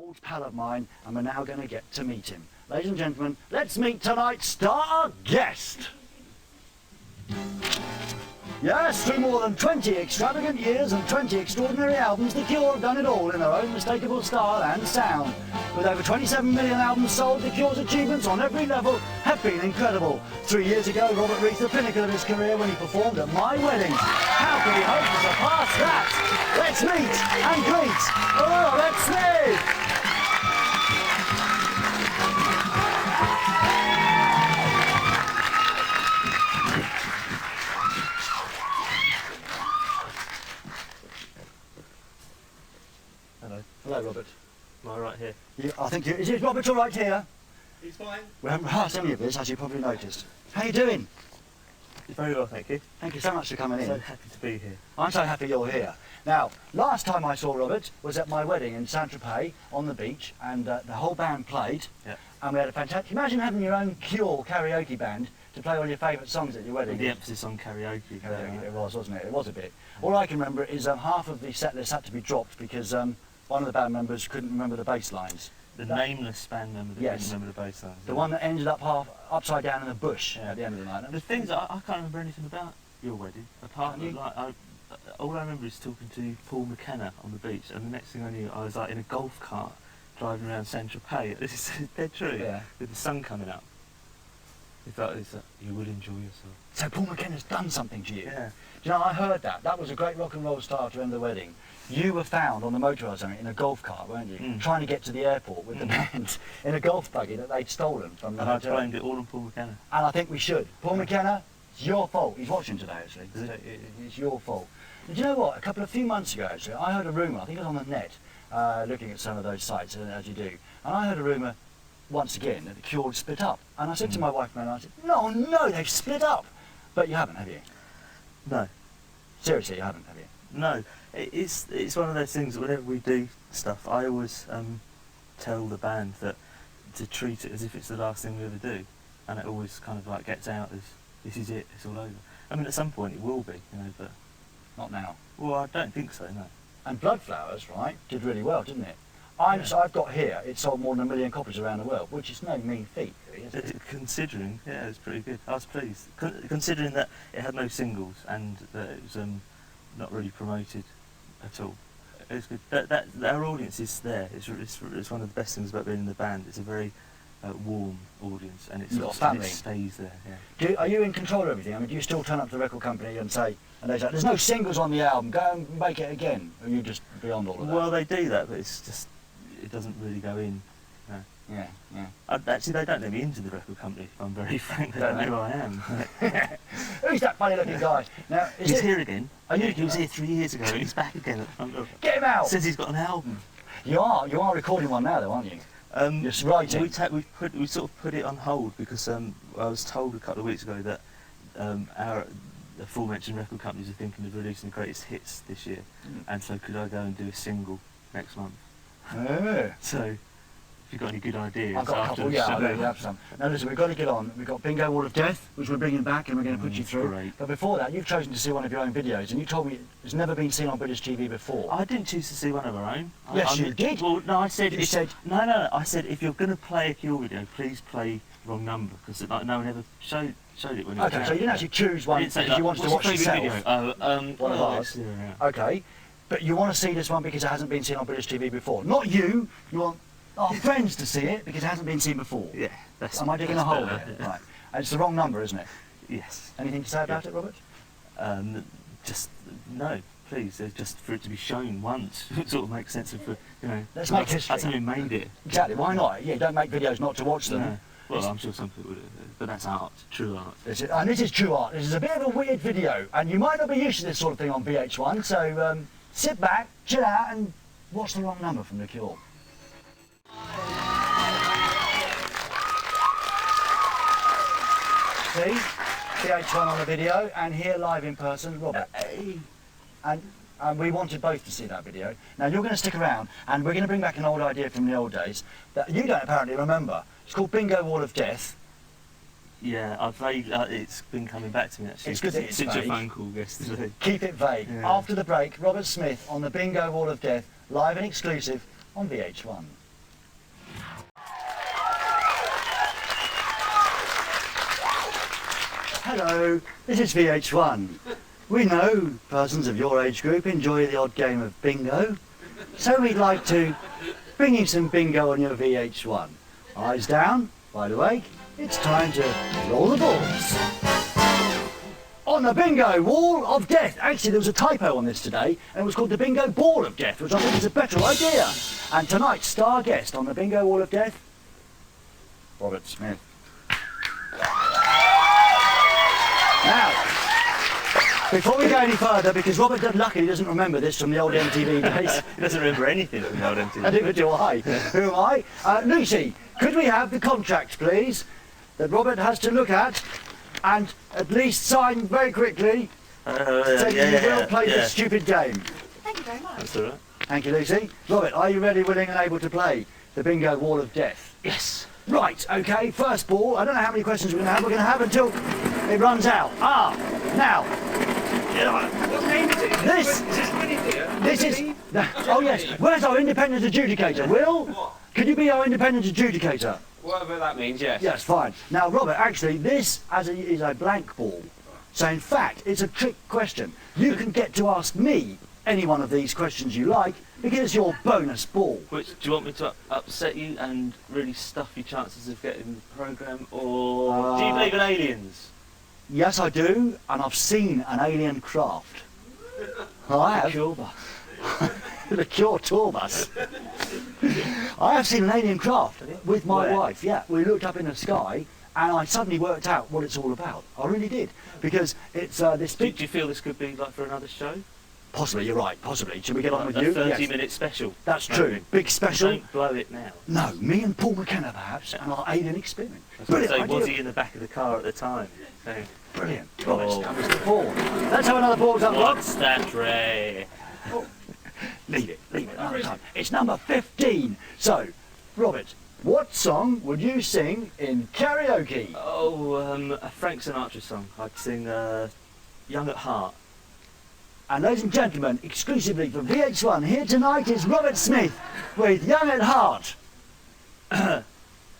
old pal of mine, and we're now going to get to meet him. Ladies and gentlemen, let's meet tonight's star guest. Yes, through more than 20 extravagant years and 20 extraordinary albums, The Cure have done it all in their own unmistakable style and sound. With over 27 million albums sold, The Cure's achievements on every level have been incredible. 3 years ago, Robert reached the pinnacle of his career when he performed at My Wedding. How can we hope to surpass that? Let's meet and greet Robert Smith! Hello, Robert. Am I right here? Yeah, I think is it Robert all right here? He's fine. We haven't rehearsed any of this, as you probably noticed. How you doing? Very well, thank you. Thank you so much for coming in. So happy to be here. I'm so happy you're here. Now, last time I saw Robert was at My Wedding in Saint-Tropez on the beach, and the whole band played. Yeah. And we had a fantastic... Imagine having your own Cure karaoke band to play all your favourite songs at your wedding. With the emphasis on karaoke. Karaoke, it was, wasn't it? It was a bit. All I can remember is half of the set list had to be dropped because one of the band members couldn't remember the bass lines. The nameless band member that Yes. couldn't remember the bass lines. The one that ended up half upside down in a bush at the end of the night. The things I can't remember anything about your wedding, apart Can from you? all I remember is talking to Paul McKenna on the beach, and the next thing I knew, I was like in a golf cart driving around Saint-Tropez. This is dead true. Yeah. With the sun coming up. You thought you would enjoy yourself. So Paul McKenna's done something to you. Yeah. Do you know, I heard that. That was a great rock and roll start to end the wedding. You were found on the motorway or something in a golf cart, weren't you? Mm. Trying to get to the airport with the band in a golf buggy that they'd stolen from the And I hotel. blamed it all on Paul McKenna. And I think we should. Paul McKenna, it's your fault. He's watching today, actually. Is it? It's your fault. And do you know what? A few months ago, actually, I heard a rumour. I think it was on the net, looking at some of those sites, as you do. And I heard a rumour, once again, that the Cure had split up. And I said to my wife, man, I said, no, they've split up. But you haven't, have you? No. Seriously, you haven't, have you? No, it's one of those things that whenever we do stuff, I always tell the band that to treat it as if it's the last thing we ever do, and it always kind of like gets out as this is it, it's all over. I mean, at some point it will be, but Not now. well, I don't think so. No. And Bloodflowers, right, did really well, didn't it? So I've got here, it sold more than 1 million copies around the world, which is no mean feat, really, is it? Considering, yeah, it was pretty good. I was pleased, considering that it had no singles and that it was not really promoted at all. It was good. That our audience is there. It's one of the best things about being in the band. It's a very warm audience, and You've got family. it stays there. Yeah. Are you in control of everything? I mean, do you still turn up to the record company and say, they say, there's no singles on the album, go and make it again? Or are you just beyond all of that? Well, they do that, but it's just it doesn't really go in. No. Yeah. Actually, they don't let me into the record company. If I'm very frank, they don't know who I am. Who's that funny looking guy? Now, He's here again. Are you? He was here 3 years ago, and he's back again at the front door. Get him out! Says he's got an album. You are recording one now, though, aren't you? You're writing. We sort of put it on hold because I was told a couple of weeks ago that our aforementioned record companies are thinking of releasing the greatest hits this year, and so could I go and do a single next month? So, if you've got any good ideas, I've got a couple, yeah, I know you have some. Now listen, we've got to get on. We've got Bingo Wall of Death, which we're bringing back and we're going to put you through. Great. But before that, you've chosen to see one of your own videos, and you told me it's never been seen on British TV before. I didn't choose to see one of our own. Yes, you did. Well, no, I said... You said... No, I said if you're going to play a Cure video, please play wrong number, because no one ever showed it when it was Okay, so you didn't actually choose one because you wanted to watch what's your favourite yourself. video? One of ours. Yeah. Okay, but you want to see this one because it hasn't been seen on British TV before. Not you want our friends to see it because it hasn't been seen before. Yeah, that's... Am I digging a hole here? Right. And it's the wrong number, isn't it? Yes. Anything to say about it, Robert? Just, no, please, just for it to be shown once, it sort of makes sense of, Let's make history. That's how we made it. Exactly, why not? Yeah, you don't make videos not to watch them. No. Well, I'm sure some people would, but that's art, true art. And this is true art. This is a bit of a weird video, and you might not be used to this sort of thing on VH1, so sit back, chill out, and watch the wrong number from The Cure. See? VH1 on the video, and here live in person, Robert. And we wanted both to see that video. Now you're going to stick around, and we're going to bring back an old idea from the old days that you don't apparently remember. It's called Bingo Wall of Death. Yeah, it's been coming back to me actually. It's good that it's since vague. your phone call yesterday. Keep it vague. Yeah. After the break, Robert Smith on the Bingo Wall of Death, live and exclusive on VH1. Hello, this is VH1. We know persons of your age group enjoy the odd game of bingo, so we'd like to bring you some bingo on your VH1. Eyes down, wide awake, it's time to roll the balls. On the bingo wall of death. Actually, there was a typo on this today, and it was called the bingo ball of death, which I think is a better idea. And tonight's star guest on the bingo wall of death, Robert Smith. Now, before we go any further, because Robert luckily doesn't remember this from the old MTV days. He doesn't remember anything from the old MTV. Neither do I. Who am I? Lucy, could we have the contract, please, that Robert has to look at and at least sign very quickly, so you will play this stupid game. Thank you very much. That's all right. Thank you, Lucy. Robert, are you ready, willing and able to play the bingo wall of death? Yes. Right, okay, first ball. I don't know how many questions we're going to have. We're going to have until it runs out. Now, What name is it? This- Is this Winnie here? this is... Oh, yes. Where's our independent adjudicator? Will? What? Could you be our independent adjudicator? Whatever that means, yes. Yes, fine. Now, Robert, actually, this is a blank ball. So, in fact, it's a trick question. You can get to ask me any one of these questions you like, because it's your bonus ball. Which, do you want me to upset you and really stuff your chances of getting the programme, or do you believe in aliens? Yes, I do, and I've seen an alien craft. I have. Cure bus. The Cure tour bus. I have seen an alien craft with my Where? wife. Yeah, we looked up in the sky, and I suddenly worked out what it's all about. I really did, because it's this Do big. you feel this could be like for another show? Possibly, you're right. Possibly. Should we get on with A you? 30-minute special. That's true. Maybe. Big special. Don't blow it now. No, me and Paul McKenna perhaps, and our alien experiment. I was going to say, Brilliant was idea. he in the back of the car at the time? Saying, Brilliant. Robert, Oh. that was the ball. Let's have another ball up, Rob. what's that, Ray? Leave it another time. It's number 15. So, Robert, what song would you sing in karaoke? Oh, a Frank Sinatra song. I'd sing Young at Heart. And ladies and gentlemen, exclusively for VH1, here tonight is Robert Smith with Young at Heart.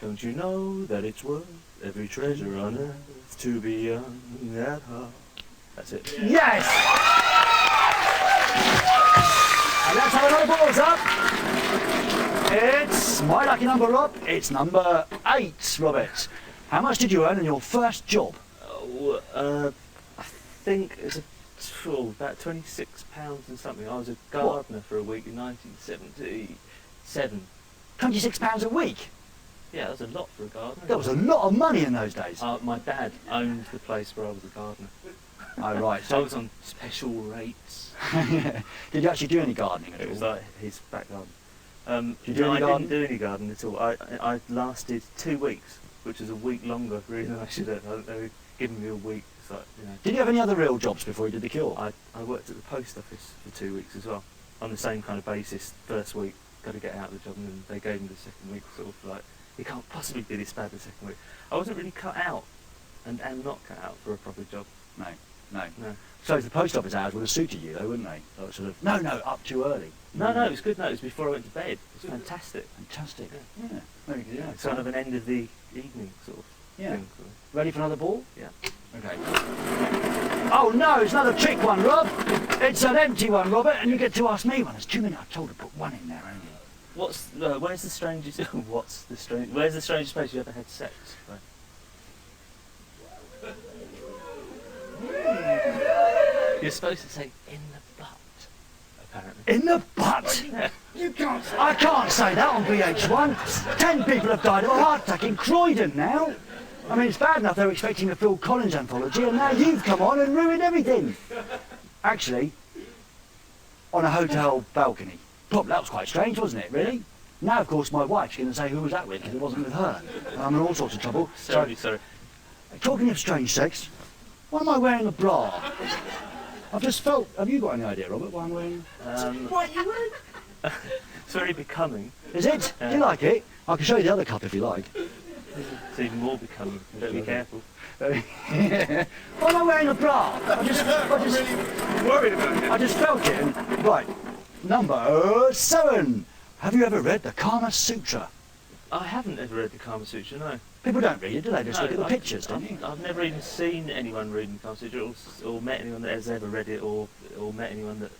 Don't you know that it's worth every treasure on earth to be young at heart? That's it. Yes! And let's have another balls up. It's my lucky number, Rob. It's number 8, Robert. How much did you earn in your first job? Oh, I think it's about £26 and something. I was a gardener for a week in 1977. £26 a week. Yeah, that was a lot for a gardener. That was a lot of money in those days. My dad owned the place where I was a gardener. Oh, right. So I So, was on special rates. did you actually do any gardening at It was all? like his back garden. Did you do No, any I garden? didn't do any gardening at all. I lasted 2 weeks, which was a week longer really than I should have. They were giving me a week. It's like, you know. Did you have any other real jobs before you did the Cure? I worked at the post office for 2 weeks as well, on the same kind of basis. First week, got to get out of the job, and then they gave me the second week, sort of like, you can't possibly be this bad the second week. I wasn't really cut out, and am not cut out for a proper job. No. No. So the post office hours would have suited you though, wouldn't they? Like sort of, no, up too early. No, it was good. No, it was before I went to bed. It was fantastic. Fantastic. Yeah. Yeah. Very good. Yeah. It's kind of an end of the evening sort of Yeah. thing. Ready for another ball? Yeah. Okay. Oh no, it's another trick one, Rob. It's an empty one, Robert, and you get to ask me one. There's too many. I told to put one in there only. Where's the strangest? Where's the strangest place you ever had sex? Right. You're supposed to say in the butt, apparently. In the butt. Yeah. You can't say I can't say that on VH1. 10 people have died of a heart attack in Croydon now. I mean, it's bad enough they were expecting a Phil Collins anthology, and now you've come on and ruined everything. Actually, on a hotel balcony. Probably that was quite strange, wasn't it, really? Now, of course, my wife's going to say who was that with, because it wasn't with her. I'm in all sorts of trouble. Sorry. Talking of strange sex, why am I wearing a bra? I've just felt... Have you got any idea, Robert, why I'm wearing... what you wearing? It's very becoming. Is it? Do you like it? I can show you the other cup if you like. It's even more becoming. You better be careful. Why am I wearing a bra? I just Worried about it. I just felt it. And, right, number 7. Have you ever read the Kama Sutra? I haven't ever read the Kama Sutra, no. People don't read it, do they? Just look at the pictures, don't you? I've never even seen anyone reading the Castle or met anyone that has ever read it, or met anyone that.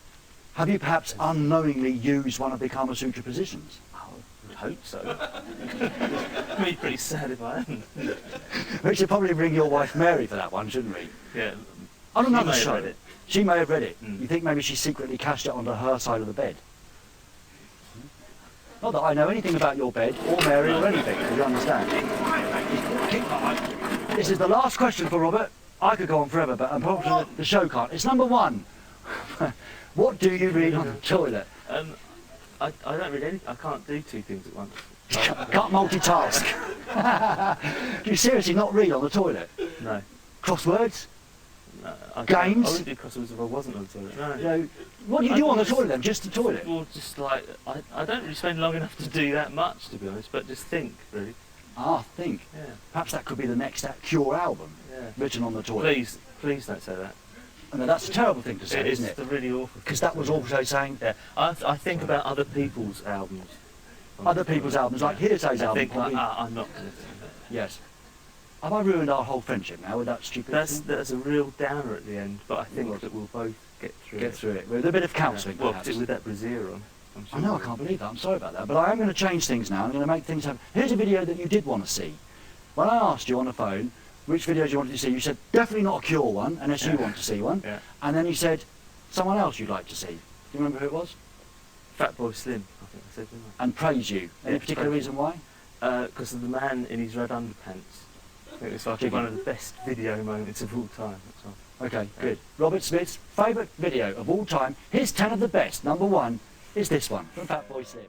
Have you perhaps unknowingly used one of the Kama Sutra positions? I would hope so. It'd be pretty sad if I hadn't. We should probably bring your wife Mary for that one, shouldn't we? Yeah. On She another may have show. read it. She may have read it. Mm. You think maybe she secretly cached it onto her side of the bed? Not that I know anything about your bed or Mary or anything, do you understand? This is the last question for Robert. I could go on forever, but unfortunately the show can't. It's number one. What do you read on the toilet? I don't read anything. I can't do two things at once. Can't multitask. Do you seriously not read on the toilet? No. Crosswords? No, Games? I wouldn't do crosswords if I wasn't on the toilet. No. You know, what do you do on the toilet then? Just the toilet? Well, just like I don't really spend long enough to do that much, to be honest. But just think, really. Think. Yeah. Perhaps that could be the next Cure album, Yeah. written on the toilet. Please don't say that. I mean, that's a terrible thing to say, It is isn't it? a really awful. Because that was also saying Yeah. I think about other people's albums. other people's albums, like Hearsay's I album. think like, probably. I'm not going to. Yes. Have I ruined our whole friendship now with that stupid thing? That's a real downer at the end, but I think that we'll both get through Get it. through it with a bit of counselling, Well, perhaps. with that brassiere on. I'm sure I know, I can't believe that. I'm sorry about that. But I am going to change things now. I'm going to make things happen. Here's a video that you did want to see. When I asked you on the phone which videos you wanted to see, you said definitely not a Cure one, unless you want to see one. Yeah. And then you said someone else you'd like to see. Do you remember who it was? Fatboy Slim, I think I said, didn't And praise you. Any Yeah, particular praise reason why? I? Because of the man in his red underpants. I think it's like Jiggy. one of the best video moments of all time. That's all. Okay, good. Robert Smith's favourite video of all time, his 10 of the best. Number one is this one from Fatboy Slim.